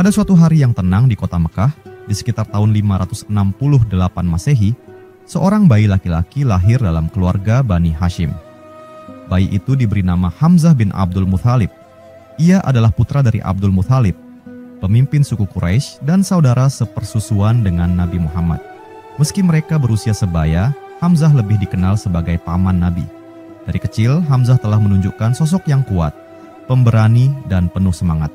Pada suatu hari yang tenang di kota Mekah, di sekitar tahun 568 Masehi, seorang bayi laki-laki lahir dalam keluarga Bani Hashim. Bayi itu diberi nama Hamzah bin Abdul Muthalib. Ia adalah putra dari Abdul Muthalib, pemimpin suku Quraisy dan saudara sepersusuan dengan Nabi Muhammad. Meski mereka berusia sebaya, Hamzah lebih dikenal sebagai paman Nabi. Dari kecil, Hamzah telah menunjukkan sosok yang kuat, pemberani, dan penuh semangat.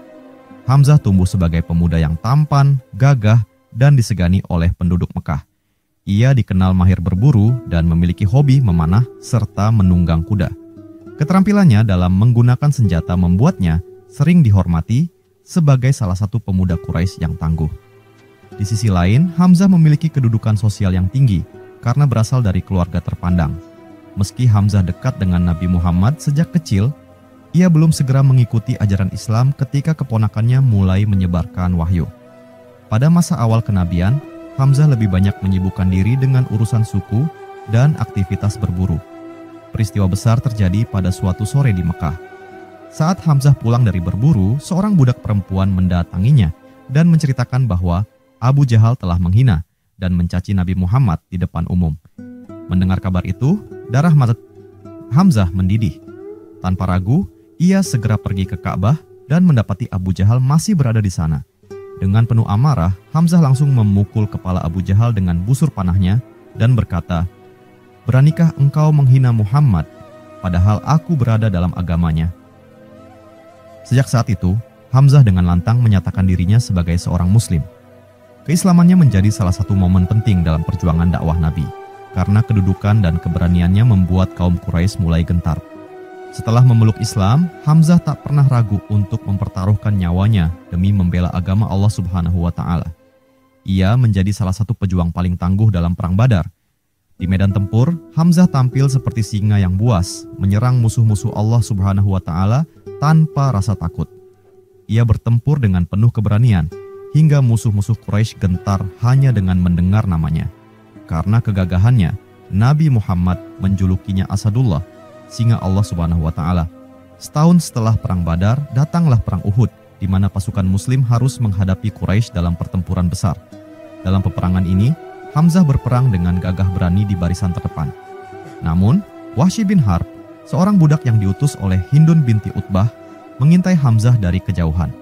Hamzah tumbuh sebagai pemuda yang tampan, gagah, dan disegani oleh penduduk Mekah. Ia dikenal mahir berburu dan memiliki hobi memanah serta menunggang kuda. Keterampilannya dalam menggunakan senjata membuatnya sering dihormati sebagai salah satu pemuda Quraisy yang tangguh. Di sisi lain, Hamzah memiliki kedudukan sosial yang tinggi karena berasal dari keluarga terpandang. Meski Hamzah dekat dengan Nabi Muhammad sejak kecil, ia belum segera mengikuti ajaran Islam ketika keponakannya mulai menyebarkan wahyu. Pada masa awal kenabian, Hamzah lebih banyak menyibukkan diri dengan urusan suku dan aktivitas berburu. Peristiwa besar terjadi pada suatu sore di Mekah. Saat Hamzah pulang dari berburu, seorang budak perempuan mendatanginya dan menceritakan bahwa Abu Jahal telah menghina dan mencaci Nabi Muhammad di depan umum. Mendengar kabar itu, darah mata Hamzah mendidih. Tanpa ragu, ia segera pergi ke Ka'bah dan mendapati Abu Jahal masih berada di sana. Dengan penuh amarah, Hamzah langsung memukul kepala Abu Jahal dengan busur panahnya dan berkata, "Beranikah engkau menghina Muhammad, padahal aku berada dalam agamanya?" Sejak saat itu, Hamzah dengan lantang menyatakan dirinya sebagai seorang Muslim. Keislamannya menjadi salah satu momen penting dalam perjuangan dakwah Nabi, karena kedudukan dan keberaniannya membuat kaum Quraisy mulai gentar. Setelah memeluk Islam, Hamzah tak pernah ragu untuk mempertaruhkan nyawanya demi membela agama Allah Subhanahu wa Ta'ala. Ia menjadi salah satu pejuang paling tangguh dalam Perang Badar. Di medan tempur, Hamzah tampil seperti singa yang buas, menyerang musuh-musuh Allah Subhanahu wa Ta'ala tanpa rasa takut. Ia bertempur dengan penuh keberanian, hingga musuh-musuh Quraisy gentar hanya dengan mendengar namanya. Karena kegagahannya, Nabi Muhammad menjulukinya Asadullah, singa Allah Subhanahu wa Ta'ala. Setahun setelah Perang Badar, datanglah Perang Uhud, di mana pasukan Muslim harus menghadapi Quraisy dalam pertempuran besar. Dalam peperangan ini, Hamzah berperang dengan gagah berani di barisan terdepan. Namun, Wahsy bin Harb, seorang budak yang diutus oleh Hindun binti Utbah, mengintai Hamzah dari kejauhan.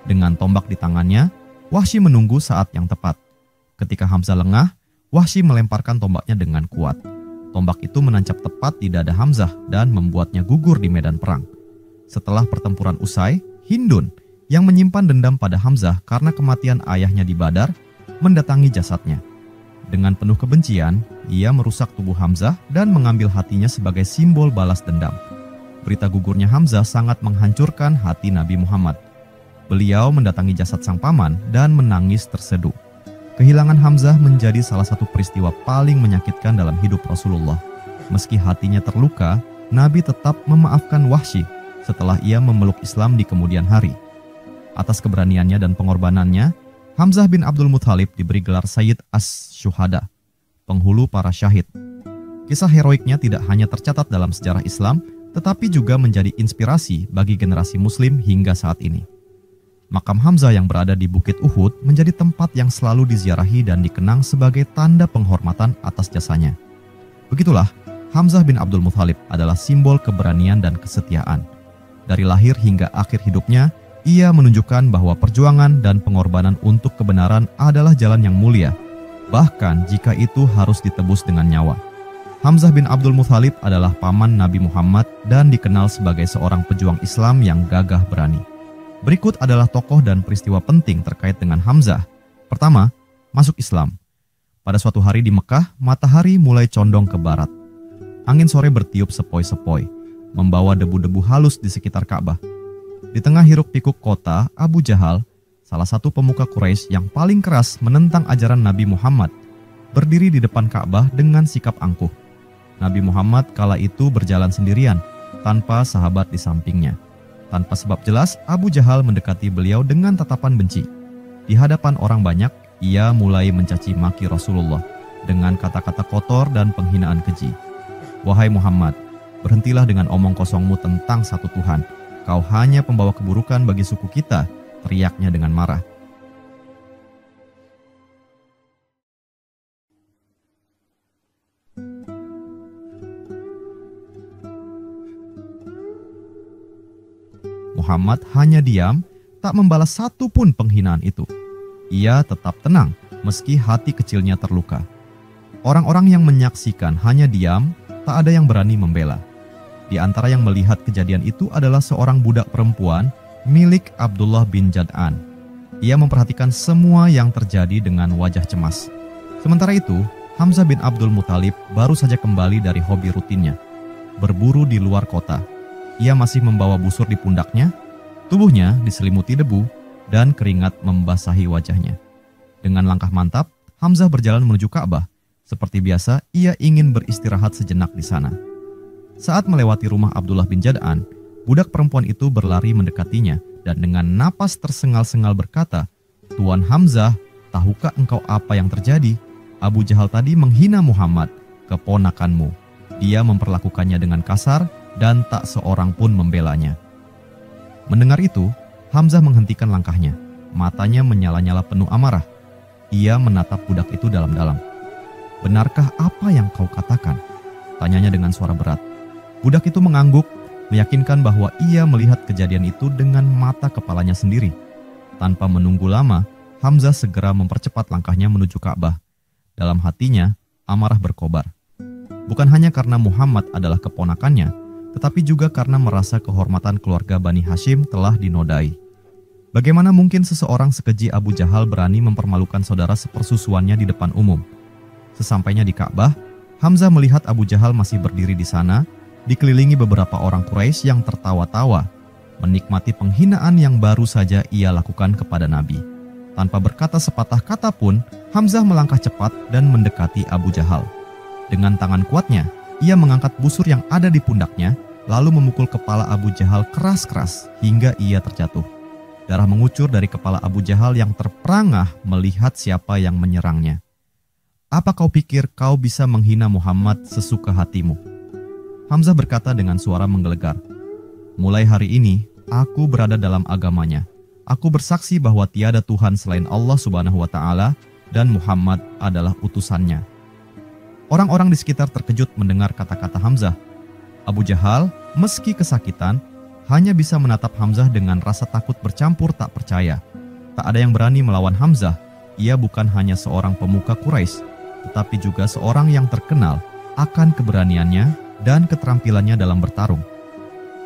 Dengan tombak di tangannya, Wahsy menunggu saat yang tepat. Ketika Hamzah lengah, Wahsy melemparkan tombaknya dengan kuat. Tombak itu menancap tepat di dada Hamzah dan membuatnya gugur di medan perang. Setelah pertempuran usai, Hindun yang menyimpan dendam pada Hamzah karena kematian ayahnya di Badar mendatangi jasadnya. Dengan penuh kebencian, ia merusak tubuh Hamzah dan mengambil hatinya sebagai simbol balas dendam. Berita gugurnya Hamzah sangat menghancurkan hati Nabi Muhammad. Beliau mendatangi jasad sang paman dan menangis terseduh. Kehilangan Hamzah menjadi salah satu peristiwa paling menyakitkan dalam hidup Rasulullah. Meski hatinya terluka, Nabi tetap memaafkan Wahsy setelah ia memeluk Islam di kemudian hari. Atas keberaniannya dan pengorbanannya, Hamzah bin Abdul Muthalib diberi gelar Sayyid As-Syuhada, penghulu para syahid. Kisah heroiknya tidak hanya tercatat dalam sejarah Islam, tetapi juga menjadi inspirasi bagi generasi Muslim hingga saat ini. Makam Hamzah yang berada di Bukit Uhud menjadi tempat yang selalu diziarahi dan dikenang sebagai tanda penghormatan atas jasanya. Begitulah, Hamzah bin Abdul Muthalib adalah simbol keberanian dan kesetiaan. Dari lahir hingga akhir hidupnya, ia menunjukkan bahwa perjuangan dan pengorbanan untuk kebenaran adalah jalan yang mulia, bahkan jika itu harus ditebus dengan nyawa. Hamzah bin Abdul Muthalib adalah paman Nabi Muhammad dan dikenal sebagai seorang pejuang Islam yang gagah berani. Berikut adalah tokoh dan peristiwa penting terkait dengan Hamzah. Pertama, masuk Islam. Pada suatu hari di Mekah, matahari mulai condong ke barat. Angin sore bertiup sepoi-sepoi, membawa debu-debu halus di sekitar Ka'bah. Di tengah hiruk-pikuk kota, Abu Jahal, salah satu pemuka Quraisy yang paling keras menentang ajaran Nabi Muhammad, berdiri di depan Ka'bah dengan sikap angkuh. Nabi Muhammad kala itu berjalan sendirian, tanpa sahabat di sampingnya. Tanpa sebab jelas, Abu Jahal mendekati beliau dengan tatapan benci. Di hadapan orang banyak, ia mulai mencaci maki Rasulullah dengan kata-kata kotor dan penghinaan keji. "Wahai Muhammad, berhentilah dengan omong kosongmu tentang satu Tuhan. Kau hanya pembawa keburukan bagi suku kita," teriaknya dengan marah. Muhammad hanya diam, tak membalas satu pun penghinaan itu. Ia tetap tenang meski hati kecilnya terluka. Orang-orang yang menyaksikan hanya diam, tak ada yang berani membela. Di antara yang melihat kejadian itu adalah seorang budak perempuan milik Abdullah bin Jad'an. Ia memperhatikan semua yang terjadi dengan wajah cemas. Sementara itu, Hamzah bin Abdul Muthalib baru saja kembali dari hobi rutinnya, berburu di luar kota. Ia masih membawa busur di pundaknya, tubuhnya diselimuti debu, dan keringat membasahi wajahnya. Dengan langkah mantap, Hamzah berjalan menuju Ka'bah. Seperti biasa, ia ingin beristirahat sejenak di sana. Saat melewati rumah Abdullah bin Jad'an, budak perempuan itu berlari mendekatinya dan dengan napas tersengal-sengal berkata, "Tuan Hamzah, tahukah engkau apa yang terjadi? Abu Jahal tadi menghina Muhammad, keponakanmu. Dia memperlakukannya dengan kasar dan tak seorang pun membelanya." Mendengar itu, Hamzah menghentikan langkahnya. Matanya menyala-nyala penuh amarah. Ia menatap budak itu dalam-dalam. "Benarkah apa yang kau katakan?" tanyanya dengan suara berat. Budak itu mengangguk, meyakinkan bahwa ia melihat kejadian itu dengan mata kepalanya sendiri. Tanpa menunggu lama, Hamzah segera mempercepat langkahnya menuju Ka'bah. Dalam hatinya, amarah berkobar. Bukan hanya karena Muhammad adalah keponakannya, tetapi juga karena merasa kehormatan keluarga Bani Hashim telah dinodai. Bagaimana mungkin seseorang sekeji Abu Jahal berani mempermalukan saudara sepersusuannya di depan umum? Sesampainya di Ka'bah, Hamzah melihat Abu Jahal masih berdiri di sana, dikelilingi beberapa orang Quraisy yang tertawa-tawa, menikmati penghinaan yang baru saja ia lakukan kepada Nabi. Tanpa berkata sepatah kata pun, Hamzah melangkah cepat dan mendekati Abu Jahal. Dengan tangan kuatnya, ia mengangkat busur yang ada di pundaknya, lalu memukul kepala Abu Jahal keras-keras hingga ia terjatuh. Darah mengucur dari kepala Abu Jahal yang terperangah melihat siapa yang menyerangnya. "Apa kau pikir kau bisa menghina Muhammad sesuka hatimu?" Hamzah berkata dengan suara menggelegar, "Mulai hari ini, aku berada dalam agamanya. Aku bersaksi bahwa tiada Tuhan selain Allah Subhanahu wa Ta'ala dan Muhammad adalah utusannya." Orang-orang di sekitar terkejut mendengar kata-kata Hamzah. Abu Jahal, meski kesakitan, hanya bisa menatap Hamzah dengan rasa takut bercampur tak percaya. Tak ada yang berani melawan Hamzah. Ia bukan hanya seorang pemuka Quraisy, tetapi juga seorang yang terkenal akan keberaniannya dan keterampilannya dalam bertarung.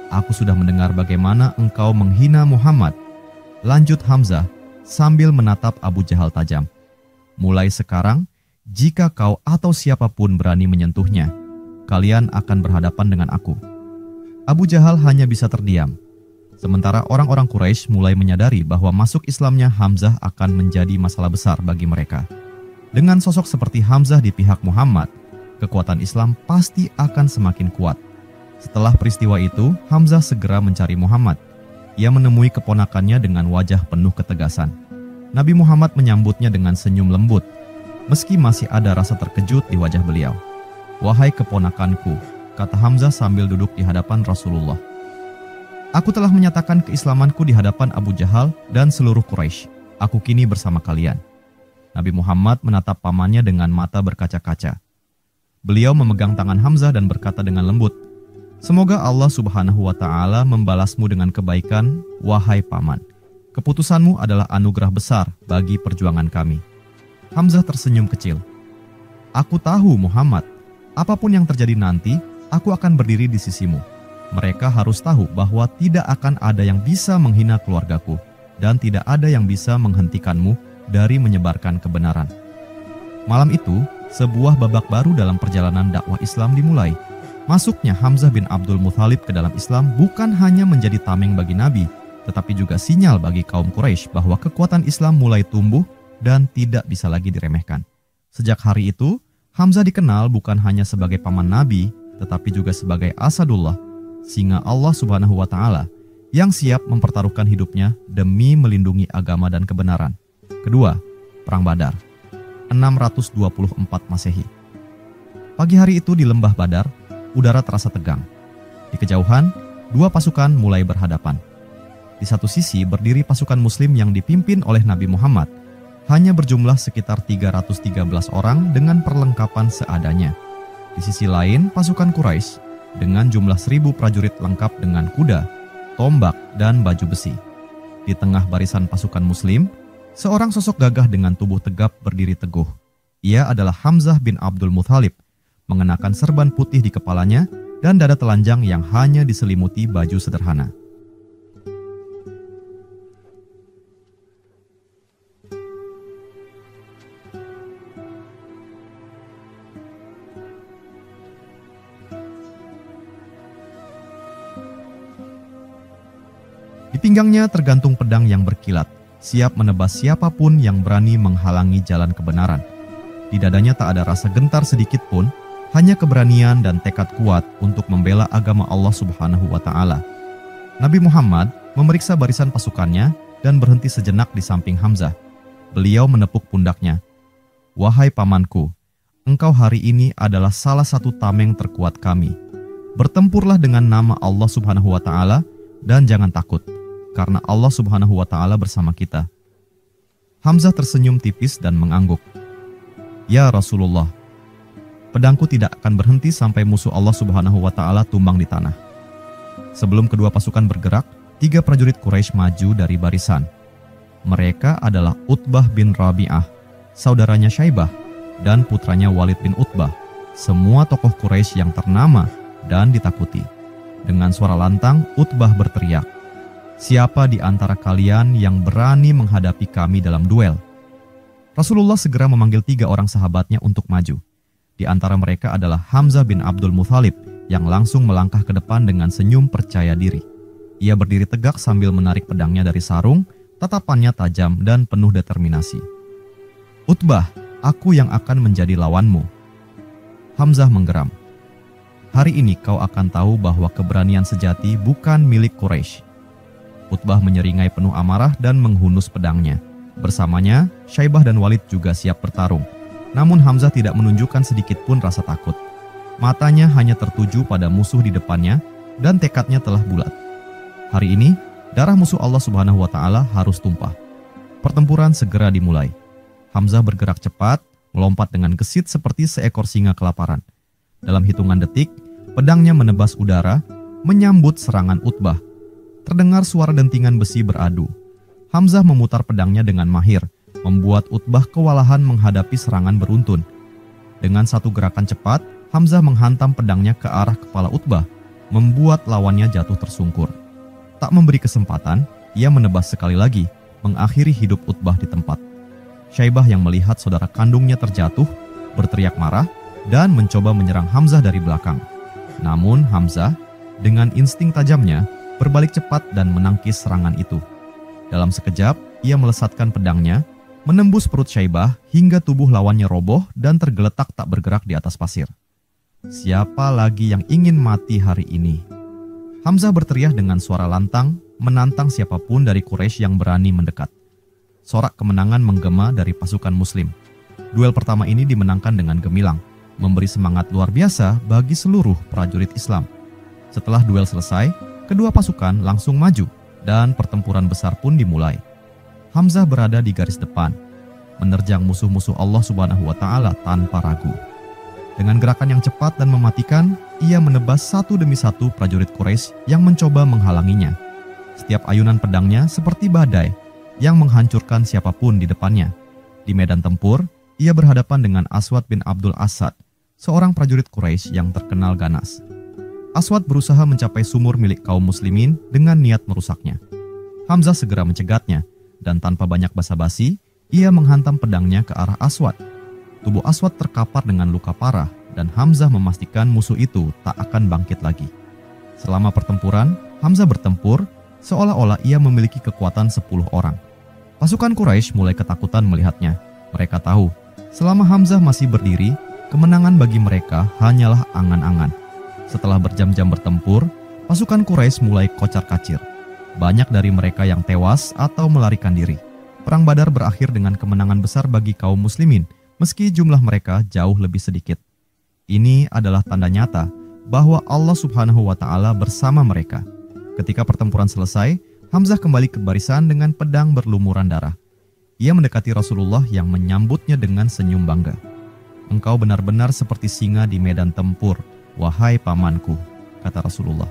"Aku sudah mendengar bagaimana engkau menghina Muhammad," lanjut Hamzah sambil menatap Abu Jahal tajam. "Mulai sekarang, jika kau atau siapapun berani menyentuhnya, kalian akan berhadapan dengan aku." Abu Jahal hanya bisa terdiam. Sementara orang-orang Quraisy mulai menyadari bahwa masuk Islamnya Hamzah akan menjadi masalah besar bagi mereka. Dengan sosok seperti Hamzah di pihak Muhammad, kekuatan Islam pasti akan semakin kuat. Setelah peristiwa itu, Hamzah segera mencari Muhammad. Ia menemui keponakannya dengan wajah penuh ketegasan. Nabi Muhammad menyambutnya dengan senyum lembut, meski masih ada rasa terkejut di wajah beliau. "Wahai keponakanku," kata Hamzah sambil duduk di hadapan Rasulullah. "Aku telah menyatakan keislamanku di hadapan Abu Jahal dan seluruh Quraisy. Aku kini bersama kalian." Nabi Muhammad menatap pamannya dengan mata berkaca-kaca. Beliau memegang tangan Hamzah dan berkata dengan lembut, "Semoga Allah Subhanahu wa Ta'ala membalasmu dengan kebaikan, wahai paman. Keputusanmu adalah anugerah besar bagi perjuangan kami." Hamzah tersenyum kecil. "Aku tahu Muhammad, apapun yang terjadi nanti, aku akan berdiri di sisimu. Mereka harus tahu bahwa tidak akan ada yang bisa menghina keluargaku, dan tidak ada yang bisa menghentikanmu dari menyebarkan kebenaran." Malam itu, sebuah babak baru dalam perjalanan dakwah Islam dimulai. Masuknya Hamzah bin Abdul Muthalib ke dalam Islam bukan hanya menjadi tameng bagi Nabi, tetapi juga sinyal bagi kaum Quraisy bahwa kekuatan Islam mulai tumbuh dan tidak bisa lagi diremehkan. Sejak hari itu, Hamzah dikenal bukan hanya sebagai paman Nabi, tetapi juga sebagai Asadullah, singa Allah Subhanahu wa Ta'ala, yang siap mempertaruhkan hidupnya demi melindungi agama dan kebenaran. Kedua, Perang Badar. 624 Masehi. Pagi hari itu di lembah Badar, udara terasa tegang. Di kejauhan, dua pasukan mulai berhadapan. Di satu sisi berdiri pasukan Muslim yang dipimpin oleh Nabi Muhammad, hanya berjumlah sekitar 313 orang dengan perlengkapan seadanya. Di sisi lain, pasukan Quraisy dengan jumlah 1.000 prajurit lengkap dengan kuda, tombak, dan baju besi. Di tengah barisan pasukan Muslim, seorang sosok gagah dengan tubuh tegap berdiri teguh. Ia adalah Hamzah bin Abdul Muthalib, mengenakan serban putih di kepalanya dan dada telanjang yang hanya diselimuti baju sederhana. Di pinggangnya tergantung pedang yang berkilat, siap menebas siapapun yang berani menghalangi jalan kebenaran. Di dadanya tak ada rasa gentar sedikit pun, hanya keberanian dan tekad kuat untuk membela agama Allah Subhanahu wa Ta'ala. Nabi Muhammad memeriksa barisan pasukannya dan berhenti sejenak di samping Hamzah. Beliau menepuk pundaknya. "Wahai pamanku, engkau hari ini adalah salah satu tameng terkuat kami. Bertempurlah dengan nama Allah Subhanahu wa Ta'ala dan jangan takut, karena Allah Subhanahu wa Ta'ala bersama kita." Hamzah tersenyum tipis dan mengangguk. "Ya Rasulullah, pedangku tidak akan berhenti sampai musuh Allah Subhanahu wa Ta'ala tumbang di tanah." Sebelum kedua pasukan bergerak, 3 prajurit Quraisy maju dari barisan. Mereka adalah Utbah bin Rabi'ah, saudaranya Syaibah, dan putranya Walid bin Utbah, semua tokoh Quraisy yang ternama dan ditakuti. Dengan suara lantang, Utbah berteriak, "Siapa di antara kalian yang berani menghadapi kami dalam duel?" Rasulullah segera memanggil 3 orang sahabatnya untuk maju. Di antara mereka adalah Hamzah bin Abdul Muthalib yang langsung melangkah ke depan dengan senyum percaya diri. Ia berdiri tegak sambil menarik pedangnya dari sarung, tatapannya tajam dan penuh determinasi. "Utbah, aku yang akan menjadi lawanmu." Hamzah menggeram. "Hari ini kau akan tahu bahwa keberanian sejati bukan milik Quraisy." Utbah menyeringai penuh amarah dan menghunus pedangnya. Bersamanya, Syaibah dan Walid juga siap bertarung. Namun Hamzah tidak menunjukkan sedikit pun rasa takut. Matanya hanya tertuju pada musuh di depannya dan tekadnya telah bulat. Hari ini, darah musuh Allah Subhanahu wa Ta'ala harus tumpah. Pertempuran segera dimulai. Hamzah bergerak cepat, melompat dengan gesit seperti seekor singa kelaparan. Dalam hitungan detik, pedangnya menebas udara, menyambut serangan Utbah. Terdengar suara dentingan besi beradu. Hamzah memutar pedangnya dengan mahir, membuat Utbah kewalahan menghadapi serangan beruntun. Dengan satu gerakan cepat, Hamzah menghantam pedangnya ke arah kepala Utbah, membuat lawannya jatuh tersungkur. Tak memberi kesempatan, ia menebas sekali lagi, mengakhiri hidup Utbah di tempat. Syaibah yang melihat saudara kandungnya terjatuh, berteriak marah, dan mencoba menyerang Hamzah dari belakang. Namun Hamzah, dengan insting tajamnya, berbalik cepat dan menangkis serangan itu. Dalam sekejap, ia melesatkan pedangnya, menembus perut Syaibah hingga tubuh lawannya roboh dan tergeletak tak bergerak di atas pasir. "Siapa lagi yang ingin mati hari ini?" Hamzah berteriak dengan suara lantang, menantang siapapun dari Quraisy yang berani mendekat. Sorak kemenangan menggema dari pasukan Muslim. Duel pertama ini dimenangkan dengan gemilang, memberi semangat luar biasa bagi seluruh prajurit Islam. Setelah duel selesai, kedua pasukan langsung maju dan pertempuran besar pun dimulai. Hamzah berada di garis depan, menerjang musuh-musuh Allah Subhanahu wa Ta'ala tanpa ragu. Dengan gerakan yang cepat dan mematikan, ia menebas satu demi satu prajurit Quraisy yang mencoba menghalanginya. Setiap ayunan pedangnya seperti badai yang menghancurkan siapapun di depannya. Di medan tempur, ia berhadapan dengan Aswad bin Abdul Asad, seorang prajurit Quraisy yang terkenal ganas. Aswad berusaha mencapai sumur milik kaum muslimin dengan niat merusaknya. Hamzah segera mencegatnya, dan tanpa banyak basa-basi, ia menghantam pedangnya ke arah Aswad. Tubuh Aswad terkapar dengan luka parah, dan Hamzah memastikan musuh itu tak akan bangkit lagi. Selama pertempuran, Hamzah bertempur seolah-olah ia memiliki kekuatan 10 orang. Pasukan Quraisy mulai ketakutan melihatnya. Mereka tahu, selama Hamzah masih berdiri, kemenangan bagi mereka hanyalah angan-angan. Setelah berjam-jam bertempur, pasukan Quraisy mulai kocar-kacir. Banyak dari mereka yang tewas atau melarikan diri. Perang Badar berakhir dengan kemenangan besar bagi kaum muslimin, meski jumlah mereka jauh lebih sedikit. Ini adalah tanda nyata bahwa Allah Subhanahu wa Ta'ala bersama mereka. Ketika pertempuran selesai, Hamzah kembali ke barisan dengan pedang berlumuran darah. Ia mendekati Rasulullah yang menyambutnya dengan senyum bangga. "Engkau benar-benar seperti singa di medan tempur, wahai pamanku," kata Rasulullah.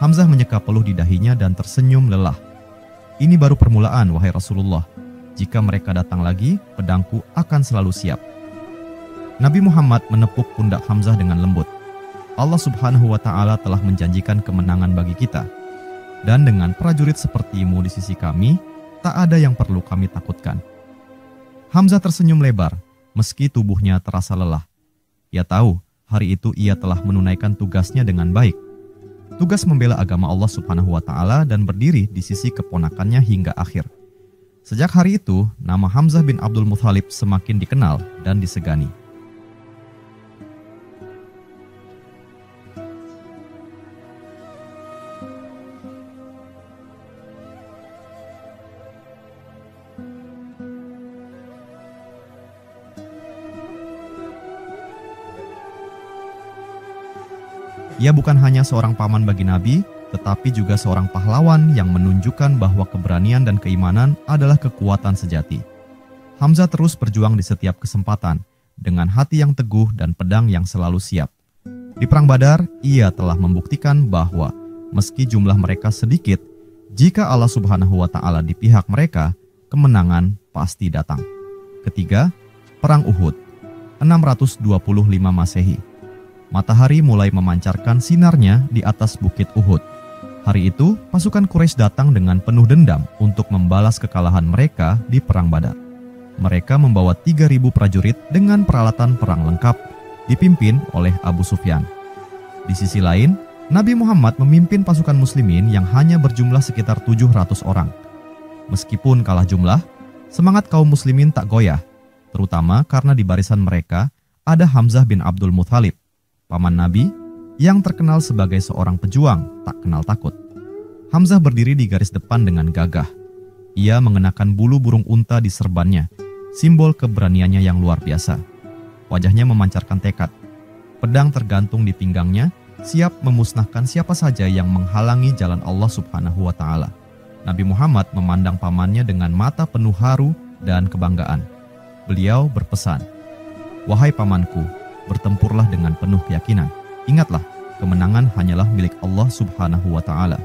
Hamzah menyeka peluh di dahinya dan tersenyum lelah. "Ini baru permulaan, wahai Rasulullah. Jika mereka datang lagi, pedangku akan selalu siap." Nabi Muhammad menepuk pundak Hamzah dengan lembut. "Allah Subhanahu wa Ta'ala telah menjanjikan kemenangan bagi kita. Dan dengan prajurit sepertimu di sisi kami, tak ada yang perlu kami takutkan." Hamzah tersenyum lebar, meski tubuhnya terasa lelah. Ia tahu hari itu ia telah menunaikan tugasnya dengan baik. Tugas membela agama Allah Subhanahu wa Ta'ala dan berdiri di sisi keponakannya hingga akhir. Sejak hari itu, nama Hamzah bin Abdul Muthalib semakin dikenal dan disegani. Ia bukan hanya seorang paman bagi Nabi, tetapi juga seorang pahlawan yang menunjukkan bahwa keberanian dan keimanan adalah kekuatan sejati. Hamzah terus berjuang di setiap kesempatan, dengan hati yang teguh dan pedang yang selalu siap. Di Perang Badar, ia telah membuktikan bahwa meski jumlah mereka sedikit, jika Allah Subhanahu wa Ta'ala di pihak mereka, kemenangan pasti datang. Ketiga, Perang Uhud, 625 Masehi. Matahari mulai memancarkan sinarnya di atas bukit Uhud. Hari itu, pasukan Quraisy datang dengan penuh dendam untuk membalas kekalahan mereka di Perang Badar. Mereka membawa 3.000 prajurit dengan peralatan perang lengkap, dipimpin oleh Abu Sufyan. Di sisi lain, Nabi Muhammad memimpin pasukan muslimin yang hanya berjumlah sekitar 700 orang. Meskipun kalah jumlah, semangat kaum muslimin tak goyah, terutama karena di barisan mereka ada Hamzah bin Abdul Muthalib, paman Nabi, yang terkenal sebagai seorang pejuang tak kenal takut. Hamzah berdiri di garis depan dengan gagah. Ia mengenakan bulu burung unta di serbannya, simbol keberaniannya yang luar biasa. Wajahnya memancarkan tekad. Pedang tergantung di pinggangnya, siap memusnahkan siapa saja yang menghalangi jalan Allah Subhanahu wa Ta'ala. Nabi Muhammad memandang pamannya dengan mata penuh haru dan kebanggaan. Beliau berpesan, "Wahai pamanku, bertempurlah dengan penuh keyakinan. Ingatlah, kemenangan hanyalah milik Allah Subhanahu wa Ta'ala."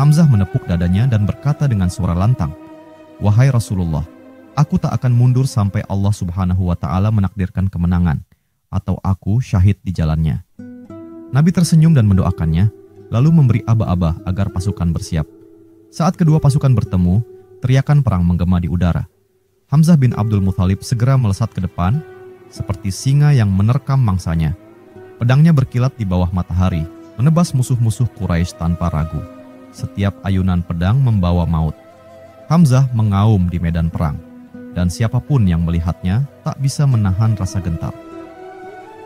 Hamzah menepuk dadanya dan berkata dengan suara lantang, "Wahai Rasulullah, aku tak akan mundur sampai Allah Subhanahu wa Ta'ala menakdirkan kemenangan, atau aku syahid di jalannya." Nabi tersenyum dan mendoakannya, lalu memberi aba-aba agar pasukan bersiap. Saat kedua pasukan bertemu, teriakan perang menggema di udara. Hamzah bin Abdul Muthalib segera melesat ke depan, seperti singa yang menerkam mangsanya. Pedangnya berkilat di bawah matahari, menebas musuh-musuh Quraisy tanpa ragu. Setiap ayunan pedang membawa maut. Hamzah mengaum di medan perang, dan siapapun yang melihatnya tak bisa menahan rasa gentar.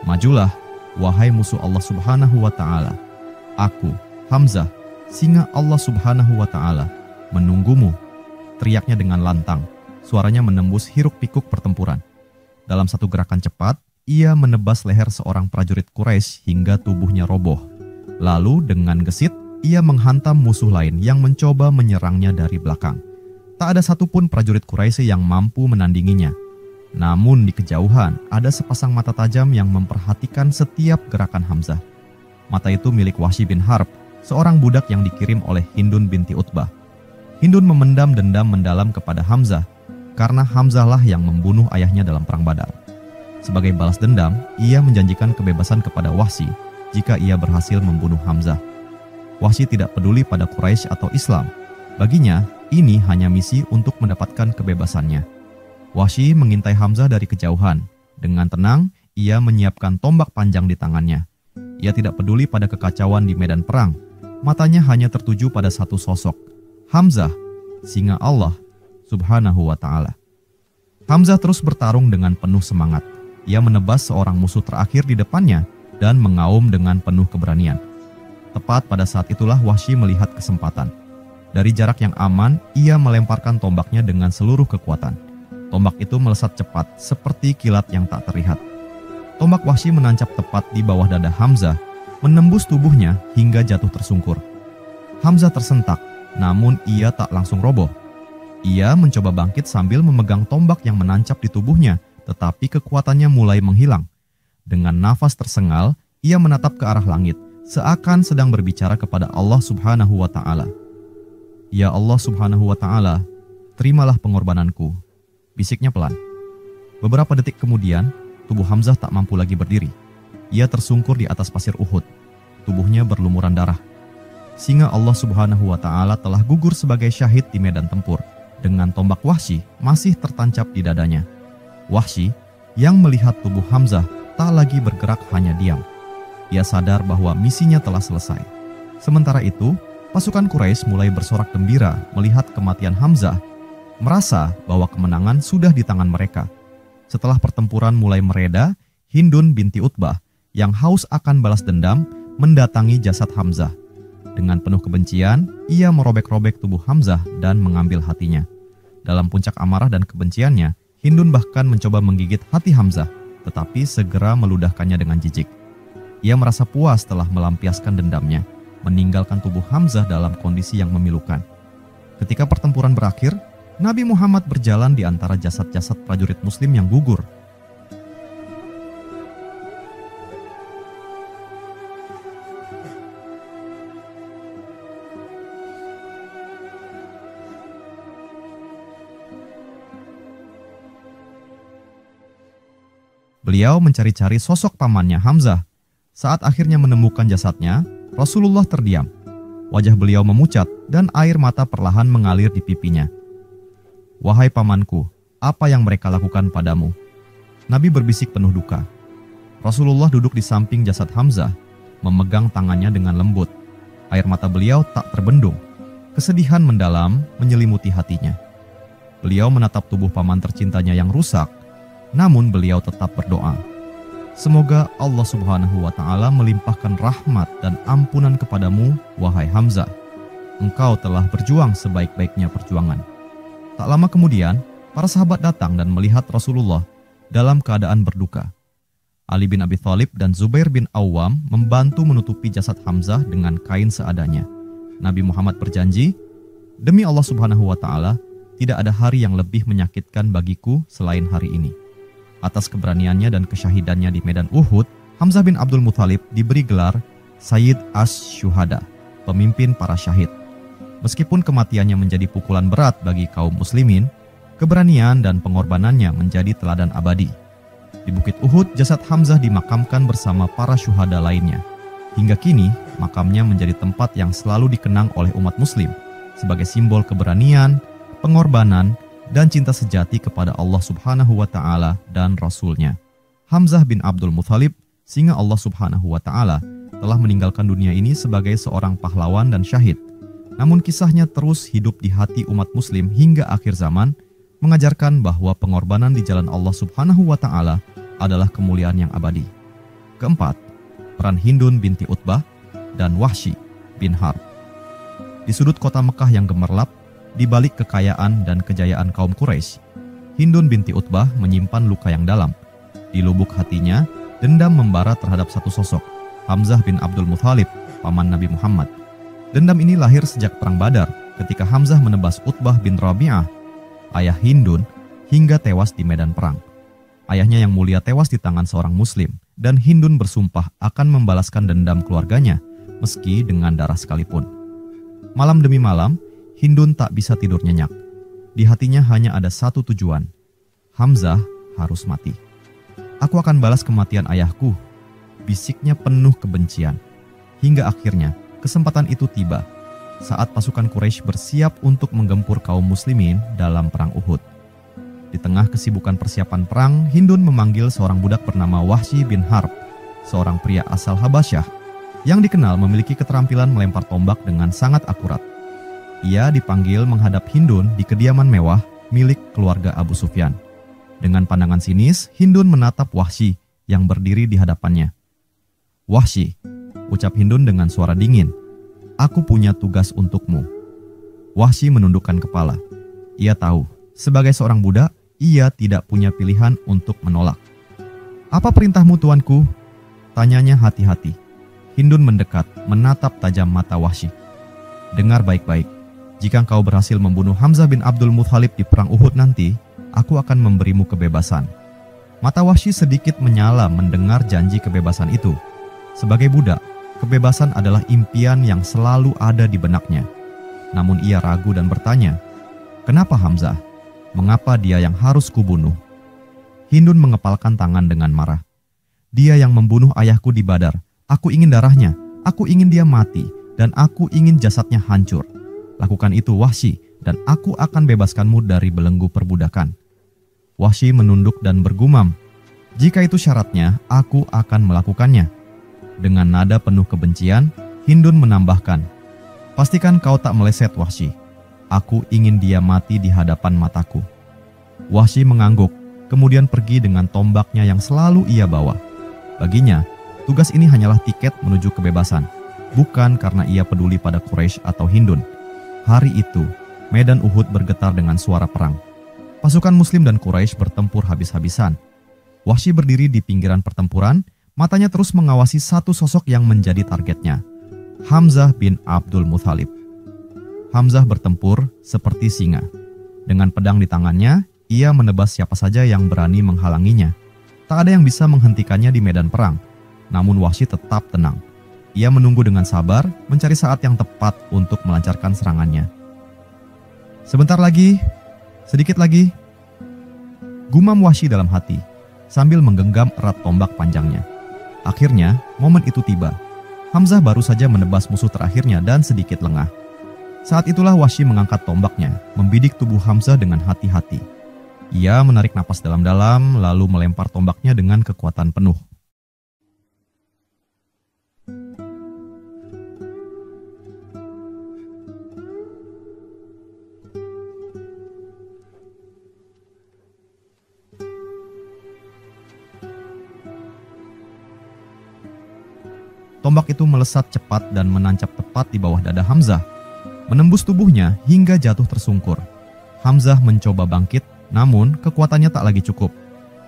"Majulah, wahai musuh Allah Subhanahu wa Ta'ala. Aku, Hamzah, singa Allah Subhanahu wa Ta'ala, menunggumu," teriaknya dengan lantang. Suaranya menembus hiruk-pikuk pertempuran. Dalam satu gerakan cepat, ia menebas leher seorang prajurit Quraisy hingga tubuhnya roboh. Lalu dengan gesit, ia menghantam musuh lain yang mencoba menyerangnya dari belakang. Tak ada satupun prajurit Quraisy yang mampu menandinginya. Namun di kejauhan, ada sepasang mata tajam yang memperhatikan setiap gerakan Hamzah. Mata itu milik Wahsy bin Harb, seorang budak yang dikirim oleh Hindun binti Utbah. Hindun memendam dendam mendalam kepada Hamzah, karena Hamzah lah yang membunuh ayahnya dalam Perang Badar. Sebagai balas dendam, ia menjanjikan kebebasan kepada Wahsy jika ia berhasil membunuh Hamzah. Wahsy tidak peduli pada Quraisy atau Islam. Baginya, ini hanya misi untuk mendapatkan kebebasannya. Wahsy mengintai Hamzah dari kejauhan. Dengan tenang, ia menyiapkan tombak panjang di tangannya. Ia tidak peduli pada kekacauan di medan perang. Matanya hanya tertuju pada satu sosok, Hamzah, singa Allah Subhanahu wa Ta'ala. Hamzah terus bertarung dengan penuh semangat. Ia menebas seorang musuh terakhir di depannya dan mengaum dengan penuh keberanian. Tepat pada saat itulah Wahsy melihat kesempatan. Dari jarak yang aman, ia melemparkan tombaknya dengan seluruh kekuatan. Tombak itu melesat cepat seperti kilat yang tak terlihat. Tombak Wahsy menancap tepat di bawah dada Hamzah, menembus tubuhnya hingga jatuh tersungkur. Hamzah tersentak, namun ia tak langsung roboh. Ia mencoba bangkit sambil memegang tombak yang menancap di tubuhnya, tetapi kekuatannya mulai menghilang. Dengan nafas tersengal, ia menatap ke arah langit, seakan sedang berbicara kepada Allah Subhanahu wa Ta'ala. "Ya Allah Subhanahu wa Ta'ala, terimalah pengorbananku," bisiknya pelan. Beberapa detik kemudian, tubuh Hamzah tak mampu lagi berdiri. Ia tersungkur di atas pasir Uhud. Tubuhnya berlumuran darah. Singa Allah Subhanahu wa Ta'ala telah gugur sebagai syahid di medan tempur, dengan tombak Wahsy masih tertancap di dadanya. Wahsy yang melihat tubuh Hamzah tak lagi bergerak, hanya diam. Ia sadar bahwa misinya telah selesai. Sementara itu, pasukan Quraisy mulai bersorak gembira melihat kematian Hamzah, merasa bahwa kemenangan sudah di tangan mereka. Setelah pertempuran mulai mereda, Hindun binti Utbah yang haus akan balas dendam mendatangi jasad Hamzah. Dengan penuh kebencian, ia merobek-robek tubuh Hamzah dan mengambil hatinya. Dalam puncak amarah dan kebenciannya, Hindun bahkan mencoba menggigit hati Hamzah, tetapi segera meludahkannya dengan jijik. Ia merasa puas telah melampiaskan dendamnya, meninggalkan tubuh Hamzah dalam kondisi yang memilukan. Ketika pertempuran berakhir, Nabi Muhammad berjalan di antara jasad-jasad prajurit Muslim yang gugur. Beliau mencari-cari sosok pamannya Hamzah. Saat akhirnya menemukan jasadnya, Rasulullah terdiam. Wajah beliau memucat dan air mata perlahan mengalir di pipinya. "Wahai pamanku, apa yang mereka lakukan padamu?" Nabi berbisik penuh duka. Rasulullah duduk di samping jasad Hamzah, memegang tangannya dengan lembut. Air mata beliau tak terbendung. Kesedihan mendalam menyelimuti hatinya. Beliau menatap tubuh paman tercintanya yang rusak, namun beliau tetap berdoa. "Semoga Allah Subhanahu wa Ta'ala melimpahkan rahmat dan ampunan kepadamu, wahai Hamzah. Engkau telah berjuang sebaik-baiknya perjuangan." Tak lama kemudian, para sahabat datang dan melihat Rasulullah dalam keadaan berduka. Ali bin Abi Thalib dan Zubair bin Awwam membantu menutupi jasad Hamzah dengan kain seadanya. Nabi Muhammad berjanji, "Demi Allah Subhanahu wa Ta'ala, tidak ada hari yang lebih menyakitkan bagiku selain hari ini." Atas keberaniannya dan kesyahidannya di medan Uhud, Hamzah bin Abdul Muthalib diberi gelar Sayyid Ash-Syuhada, pemimpin para syahid. Meskipun kematiannya menjadi pukulan berat bagi kaum muslimin, keberanian dan pengorbanannya menjadi teladan abadi. Di Bukit Uhud, jasad Hamzah dimakamkan bersama para syuhada lainnya. Hingga kini, makamnya menjadi tempat yang selalu dikenang oleh umat muslim sebagai simbol keberanian, pengorbanan, dan cinta sejati kepada Allah Subhanahu wa Ta'ala dan Rasul-Nya. Hamzah bin Abdul Muthalib, singa Allah Subhanahu wa Ta'ala, telah meninggalkan dunia ini sebagai seorang pahlawan dan syahid. Namun kisahnya terus hidup di hati umat muslim hingga akhir zaman, mengajarkan bahwa pengorbanan di jalan Allah Subhanahu wa Ta'ala adalah kemuliaan yang abadi. Keempat, peran Hindun binti Utbah dan Wahsy bin Harb. Di sudut kota Mekah yang gemerlap, di balik kekayaan dan kejayaan kaum Quraisy, Hindun binti Utbah menyimpan luka yang dalam. Di lubuk hatinya, dendam membara terhadap satu sosok, Hamzah bin Abdul Muthalib, paman Nabi Muhammad. Dendam ini lahir sejak Perang Badar, ketika Hamzah menebas Utbah bin Rabi'ah, ayah Hindun, hingga tewas di medan perang. Ayahnya yang mulia tewas di tangan seorang muslim, dan Hindun bersumpah akan membalaskan dendam keluarganya, meski dengan darah sekalipun. Malam demi malam, Hindun tak bisa tidur nyenyak. Di hatinya hanya ada satu tujuan. Hamzah harus mati. "Aku akan balas kematian ayahku," bisiknya penuh kebencian. Hingga akhirnya, kesempatan itu tiba saat pasukan Quraisy bersiap untuk menggempur kaum muslimin dalam perang Uhud. Di tengah kesibukan persiapan perang, Hindun memanggil seorang budak bernama Wahsy bin Harb, seorang pria asal Habasyah yang dikenal memiliki keterampilan melempar tombak dengan sangat akurat. Ia dipanggil menghadap Hindun di kediaman mewah milik keluarga Abu Sufyan. Dengan pandangan sinis, Hindun menatap Wahsy yang berdiri di hadapannya. "Wahsy," ucap Hindun dengan suara dingin, "aku punya tugas untukmu." Wahsy menundukkan kepala. Ia tahu, sebagai seorang budak, ia tidak punya pilihan untuk menolak. "Apa perintahmu, tuanku?" tanyanya hati-hati. Hindun mendekat, menatap tajam mata Wahsy. "Dengar baik-baik. Jika engkau berhasil membunuh Hamzah bin Abdul Muthalib di perang Uhud nanti, aku akan memberimu kebebasan." Mata Wahsy sedikit menyala mendengar janji kebebasan itu. Sebagai budak, Kebebasan adalah impian yang selalu ada di benaknya. Namun ia ragu dan bertanya, "Kenapa Hamzah? Mengapa dia yang harus kubunuh?" Hindun mengepalkan tangan dengan marah. "Dia yang membunuh ayahku di Badar. Aku ingin darahnya, aku ingin dia mati, dan aku ingin jasadnya hancur. Lakukan itu Wahsy, dan aku akan bebaskanmu dari belenggu perbudakan." Wahsy menunduk dan bergumam, "Jika itu syaratnya, aku akan melakukannya." Dengan nada penuh kebencian, Hindun menambahkan, "Pastikan kau tak meleset, Wahsy. Aku ingin dia mati di hadapan mataku." Wahsy mengangguk, kemudian pergi dengan tombaknya yang selalu ia bawa. Baginya, tugas ini hanyalah tiket menuju kebebasan, bukan karena ia peduli pada Quraisy atau Hindun. Hari itu, medan Uhud bergetar dengan suara perang. Pasukan Muslim dan Quraisy bertempur habis-habisan. Wahsy berdiri di pinggiran pertempuran, matanya terus mengawasi satu sosok yang menjadi targetnya, Hamzah bin Abdul Muthalib. Hamzah bertempur seperti singa. Dengan pedang di tangannya, ia menebas siapa saja yang berani menghalanginya. Tak ada yang bisa menghentikannya di medan perang. Namun Wahsy tetap tenang. Ia menunggu dengan sabar, mencari saat yang tepat untuk melancarkan serangannya. "Sebentar lagi, sedikit lagi," gumam Wahsy dalam hati, sambil menggenggam erat tombak panjangnya. Akhirnya, momen itu tiba. Hamzah baru saja menebas musuh terakhirnya dan sedikit lengah. Saat itulah Wahsy mengangkat tombaknya, membidik tubuh Hamzah dengan hati-hati. Ia menarik napas dalam-dalam, lalu melempar tombaknya dengan kekuatan penuh. Tombak itu melesat cepat dan menancap tepat di bawah dada Hamzah, menembus tubuhnya hingga jatuh tersungkur. Hamzah mencoba bangkit, namun kekuatannya tak lagi cukup.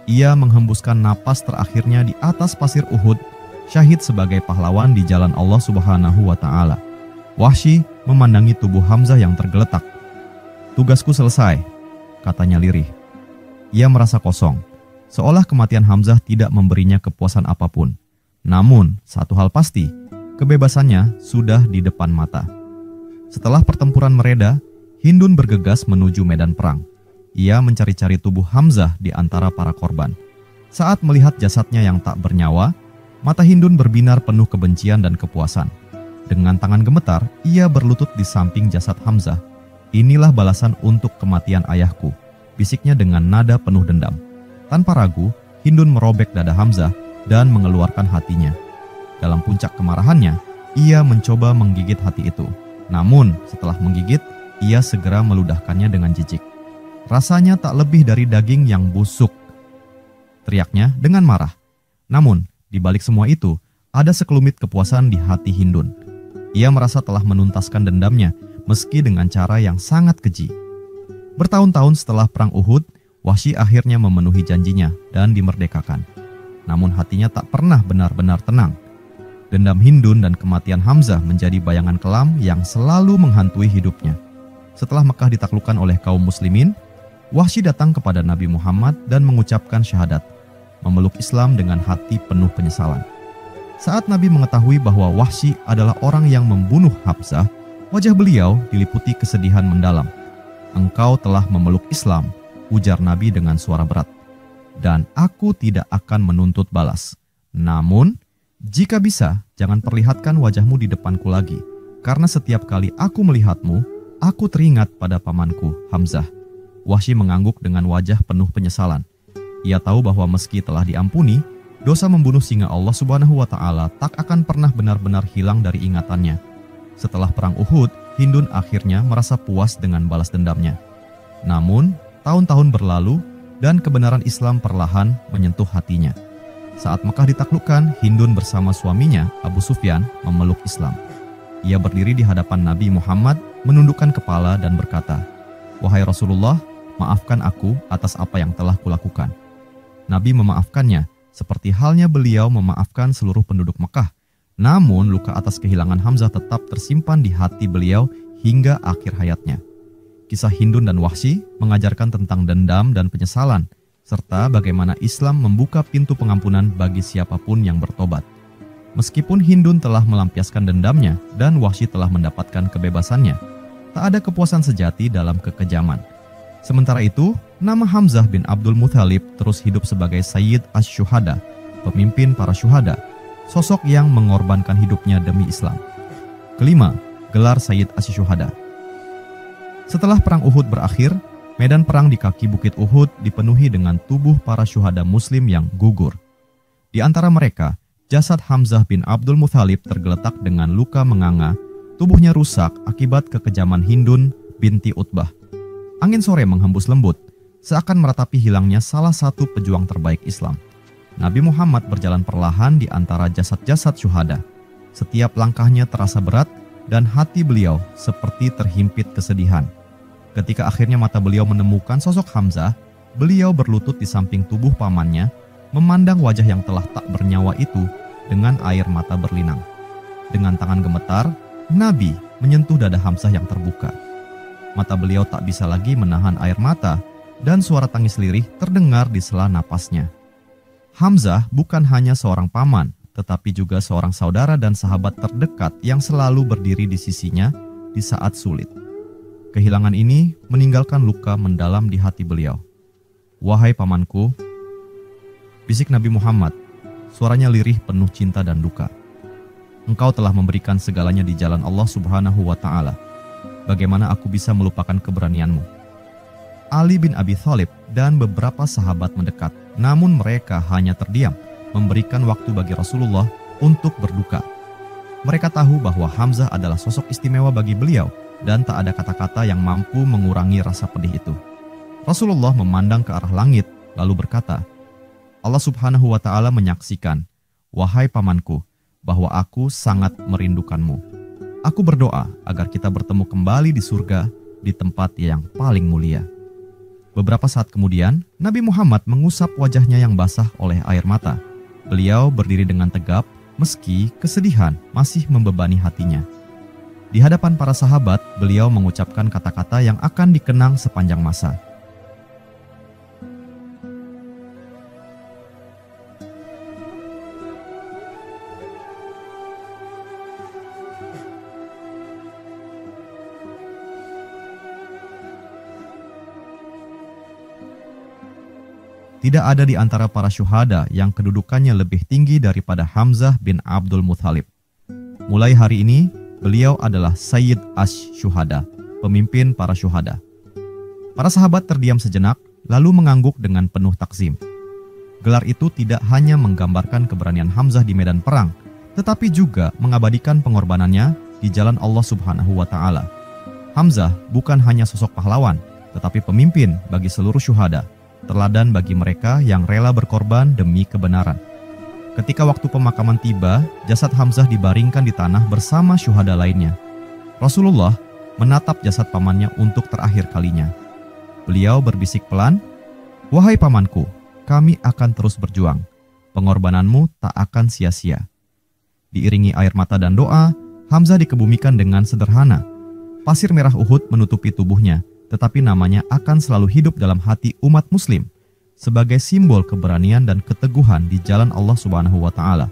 Ia menghembuskan napas terakhirnya di atas pasir Uhud, syahid sebagai pahlawan di jalan Allah Subhanahu wa Ta'ala. Wahsy memandangi tubuh Hamzah yang tergeletak. "Tugasku selesai," katanya lirih. Ia merasa kosong, seolah kematian Hamzah tidak memberinya kepuasan apapun. Namun, satu hal pasti, kebebasannya sudah di depan mata. Setelah pertempuran mereda, Hindun bergegas menuju medan perang. Ia mencari-cari tubuh Hamzah di antara para korban. Saat melihat jasadnya yang tak bernyawa, mata Hindun berbinar penuh kebencian dan kepuasan. Dengan tangan gemetar, ia berlutut di samping jasad Hamzah. "Inilah balasan untuk kematian ayahku," bisiknya dengan nada penuh dendam. Tanpa ragu, Hindun merobek dada Hamzah dan mengeluarkan hatinya. Dalam puncak kemarahannya, ia mencoba menggigit hati itu. Namun, setelah menggigit, ia segera meludahkannya dengan jijik. "Rasanya tak lebih dari daging yang busuk," teriaknya dengan marah. Namun, di balik semua itu, ada sekelumit kepuasan di hati Hindun. Ia merasa telah menuntaskan dendamnya, meski dengan cara yang sangat keji. Bertahun-tahun setelah perang Uhud, Wahsy akhirnya memenuhi janjinya dan dimerdekakan. Namun hatinya tak pernah benar-benar tenang. Dendam Hindun dan kematian Hamzah menjadi bayangan kelam yang selalu menghantui hidupnya. Setelah Mekah ditaklukkan oleh kaum muslimin, Wahsy datang kepada Nabi Muhammad dan mengucapkan syahadat, memeluk Islam dengan hati penuh penyesalan. Saat Nabi mengetahui bahwa Wahsy adalah orang yang membunuh Hamzah, wajah beliau diliputi kesedihan mendalam. "Engkau telah memeluk Islam," ujar Nabi dengan suara berat. "Dan aku tidak akan menuntut balas. Namun, jika bisa, jangan perlihatkan wajahmu di depanku lagi, karena setiap kali aku melihatmu, aku teringat pada pamanku, Hamzah." Wahsy mengangguk dengan wajah penuh penyesalan. Ia tahu bahwa meski telah diampuni, dosa membunuh singa Allah Subhanahu wa Ta'ala tak akan pernah benar-benar hilang dari ingatannya. Setelah perang Uhud, Hindun akhirnya merasa puas dengan balas dendamnya. Namun, tahun-tahun berlalu dan kebenaran Islam perlahan menyentuh hatinya. Saat Mekah ditaklukkan, Hindun bersama suaminya, Abu Sufyan, memeluk Islam. Ia berdiri di hadapan Nabi Muhammad, menundukkan kepala dan berkata, "Wahai Rasulullah, maafkan aku atas apa yang telah kulakukan." Nabi memaafkannya, seperti halnya beliau memaafkan seluruh penduduk Mekah. Namun, luka atas kehilangan Hamzah tetap tersimpan di hati beliau hingga akhir hayatnya. Kisah Hindun dan Wahsy mengajarkan tentang dendam dan penyesalan, serta bagaimana Islam membuka pintu pengampunan bagi siapapun yang bertobat. Meskipun Hindun telah melampiaskan dendamnya dan Wahsy telah mendapatkan kebebasannya, tak ada kepuasan sejati dalam kekejaman. Sementara itu, nama Hamzah bin Abdul Muthalib terus hidup sebagai Sayyid Asy-Syuhada, pemimpin para syuhada, sosok yang mengorbankan hidupnya demi Islam. Kelima, gelar Sayyid Asy-Syuhada. Setelah perang Uhud berakhir, medan perang di kaki Bukit Uhud dipenuhi dengan tubuh para syuhada muslim yang gugur. Di antara mereka, jasad Hamzah bin Abdul Muthalib tergeletak dengan luka menganga, tubuhnya rusak akibat kekejaman Hindun binti Utbah. Angin sore menghembus lembut, seakan meratapi hilangnya salah satu pejuang terbaik Islam. Nabi Muhammad berjalan perlahan di antara jasad-jasad syuhada. Setiap langkahnya terasa berat dan hati beliau seperti terhimpit kesedihan. Ketika akhirnya mata beliau menemukan sosok Hamzah, beliau berlutut di samping tubuh pamannya, memandang wajah yang telah tak bernyawa itu dengan air mata berlinang. Dengan tangan gemetar, Nabi menyentuh dada Hamzah yang terbuka. Mata beliau tak bisa lagi menahan air mata dan suara tangis lirih terdengar di sela napasnya. Hamzah bukan hanya seorang paman, tetapi juga seorang saudara dan sahabat terdekat yang selalu berdiri di sisinya di saat sulit. Kehilangan ini meninggalkan luka mendalam di hati beliau. "Wahai pamanku," bisik Nabi Muhammad, suaranya lirih penuh cinta dan duka. "Engkau telah memberikan segalanya di jalan Allah Subhanahu wa Ta'ala. Bagaimana aku bisa melupakan keberanianmu?" Ali bin Abi Thalib dan beberapa sahabat mendekat, namun mereka hanya terdiam, memberikan waktu bagi Rasulullah untuk berduka. Mereka tahu bahwa Hamzah adalah sosok istimewa bagi beliau dan tak ada kata-kata yang mampu mengurangi rasa pedih itu. Rasulullah memandang ke arah langit lalu berkata, "Allah Subhanahu wa Ta'ala menyaksikan, wahai pamanku, bahwa aku sangat merindukanmu. Aku berdoa agar kita bertemu kembali di surga di tempat yang paling mulia." Beberapa saat kemudian, Nabi Muhammad mengusap wajahnya yang basah oleh air mata. Beliau berdiri dengan tegap meski kesedihan masih membebani hatinya. Di hadapan para sahabat, beliau mengucapkan kata-kata yang akan dikenang sepanjang masa. Tidak ada di antara para syuhada yang kedudukannya lebih tinggi daripada Hamzah bin Abdul Muthalib. Mulai hari ini, beliau adalah Sayyid Asy-Syuhada, pemimpin para syuhada. Para sahabat terdiam sejenak, lalu mengangguk dengan penuh takzim. Gelar itu tidak hanya menggambarkan keberanian Hamzah di medan perang, tetapi juga mengabadikan pengorbanannya di jalan Allah Subhanahu wa Ta'ala. Hamzah bukan hanya sosok pahlawan, tetapi pemimpin bagi seluruh syuhada, teladan bagi mereka yang rela berkorban demi kebenaran. Ketika waktu pemakaman tiba, jasad Hamzah dibaringkan di tanah bersama syuhada lainnya. Rasulullah menatap jasad pamannya untuk terakhir kalinya. Beliau berbisik pelan, "Wahai pamanku, kami akan terus berjuang. Pengorbananmu tak akan sia-sia." Diiringi air mata dan doa, Hamzah dikebumikan dengan sederhana. Pasir merah Uhud menutupi tubuhnya, tetapi namanya akan selalu hidup dalam hati umat muslim sebagai simbol keberanian dan keteguhan di jalan Allah Subhanahu wa Ta'ala.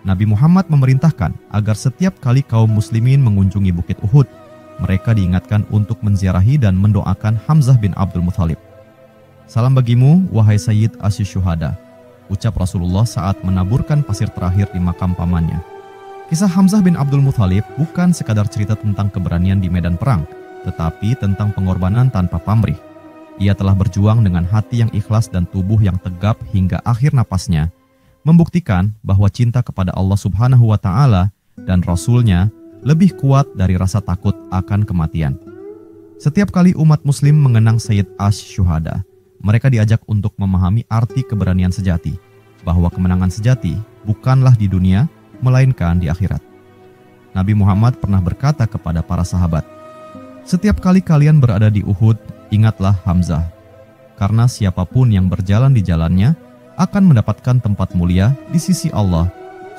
Nabi Muhammad memerintahkan agar setiap kali kaum muslimin mengunjungi Bukit Uhud, mereka diingatkan untuk menziarahi dan mendoakan Hamzah bin Abdul Muthalib. "Salam bagimu, wahai Sayyid Asy-Syuhada," ucap Rasulullah saat menaburkan pasir terakhir di makam pamannya. Kisah Hamzah bin Abdul Muthalib bukan sekadar cerita tentang keberanian di medan perang, tetapi tentang pengorbanan tanpa pamrih. Ia telah berjuang dengan hati yang ikhlas dan tubuh yang tegap hingga akhir napasnya, membuktikan bahwa cinta kepada Allah Subhanahu wa Ta'ala dan Rasul-Nya lebih kuat dari rasa takut akan kematian. Setiap kali umat muslim mengenang Sayyid Asy-Syuhada, mereka diajak untuk memahami arti keberanian sejati, bahwa kemenangan sejati bukanlah di dunia, melainkan di akhirat. Nabi Muhammad pernah berkata kepada para sahabat, "Setiap kali kalian berada di Uhud, ingatlah Hamzah, karena siapapun yang berjalan di jalannya akan mendapatkan tempat mulia di sisi Allah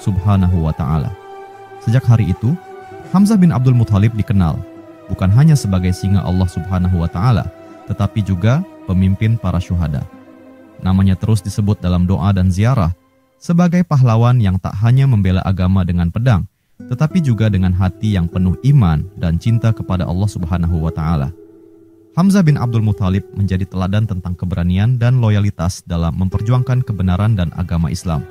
Subhanahu wa Ta'ala." Sejak hari itu, Hamzah bin Abdul Muthalib dikenal bukan hanya sebagai singa Allah Subhanahu wa Ta'ala, tetapi juga pemimpin para syuhada. Namanya terus disebut dalam doa dan ziarah, sebagai pahlawan yang tak hanya membela agama dengan pedang, tetapi juga dengan hati yang penuh iman dan cinta kepada Allah Subhanahu wa Ta'ala. Hamzah bin Abdul Muthalib menjadi teladan tentang keberanian dan loyalitas dalam memperjuangkan kebenaran dan agama Islam.